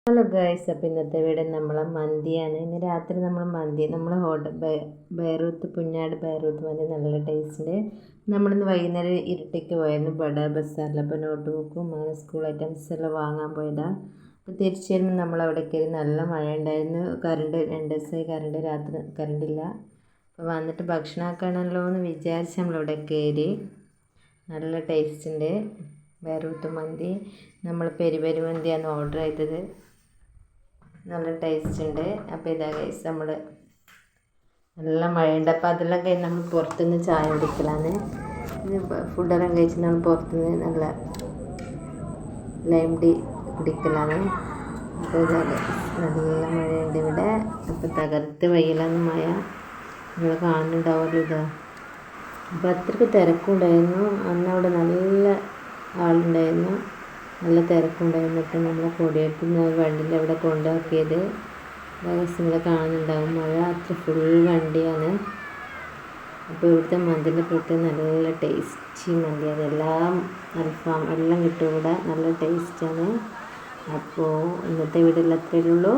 Hello guys, അപ്പോൾ ഇന്നത്തെ വീട് നമ്മളെ മന്തിയാണ്. ഇന്ന് രാത്രി നമ്മൾ മന്തി ഹോട്ടൽ ബൈറൂത്ത് പുഞ്ഞാട് ബൈറൂത്ത് മന്തി നല്ല ടേസ്റ്റ്. നമ്മളിന്ന് വൈകുന്നേരം ഇരുട്ടിക്ക് പോയിരുന്നു ബഡ ബസാറിൽ. അപ്പോൾ നോട്ട് ബുക്കും അങ്ങനെ സ്കൂൾ ഐറ്റംസ് എല്ലാം വാങ്ങാൻ പോയതാണ്. അപ്പോൾ തിരിച്ചു വരുമ്പോൾ നമ്മളവിടെ കയറി. നല്ല മഴ ഉണ്ടായിരുന്നു. കറണ്ട് 2 ദിവസമായി രാത്രി കറണ്ടില്ല. അപ്പോൾ വന്നിട്ട് ഭക്ഷണം ആക്കണമല്ലോ എന്ന് വിചാരിച്ച് നമ്മളവിടെ കയറി. നല്ല ടേസ്റ്റ് ഉണ്ട് ബൈറൂത്ത് മന്തി. നമ്മൾ പെരി പെരി മന്തിയാണ് ഓർഡർ ചെയ്തത്. നല്ല ടേസ്റ്റ് ഉണ്ട്. അപ്പോൾ ഇതാ ഗൈസ്, നമ്മൾ നല്ല മഴയുണ്ട്. അപ്പോൾ അതെല്ലാം കഴിഞ്ഞ് നമ്മൾ പുറത്തുനിന്ന് ചായ കുടിക്കലാണ്. ഫുഡെല്ലാം കഴിച്ച് നമ്മൾ പുറത്തുനിന്ന് നല്ല ലൈം ടീ കുടിക്കലാണ്. അപ്പോൾ ഇതാ ഗൈസ്, നല്ല മഴയുണ്ട് ഇവിടെ. അപ്പോൾ തകർത്ത് വെയിലാണ് മഴ, നിങ്ങൾ കാണുന്നുണ്ടാവുമല്ലോ ഇതാ. അപ്പോൾ അത്രയ്ക്ക് തിരക്കുണ്ടായിരുന്നു. അന്ന് അവിടെ നല്ല ആളുണ്ടായിരുന്നു, നല്ല തിരക്കുണ്ടായിരുന്നു. ഇപ്പം നമ്മളെ കൊടിയേറ്റുന്ന വണ്ടിയിൽ അവിടെ കൊണ്ടാക്കിയത് നിങ്ങൾ കാണുന്നുണ്ടാവും. മഴ അത്ര ഫുൾ വണ്ടിയാണ്. അപ്പോൾ ഇവിടുത്തെ മന്തിൻ്റെ പ്രത്യേകം നല്ല ടേസ്റ്റി മന്തിയാണ്. എല്ലാം അൽഫാം എല്ലാം കിട്ടും ഇവിടെ, നല്ല ടേസ്റ്റാണ്. അപ്പോൾ ഇന്നത്തെ വീഡിയോയിൽ അത്രയേ ഉള്ളൂ.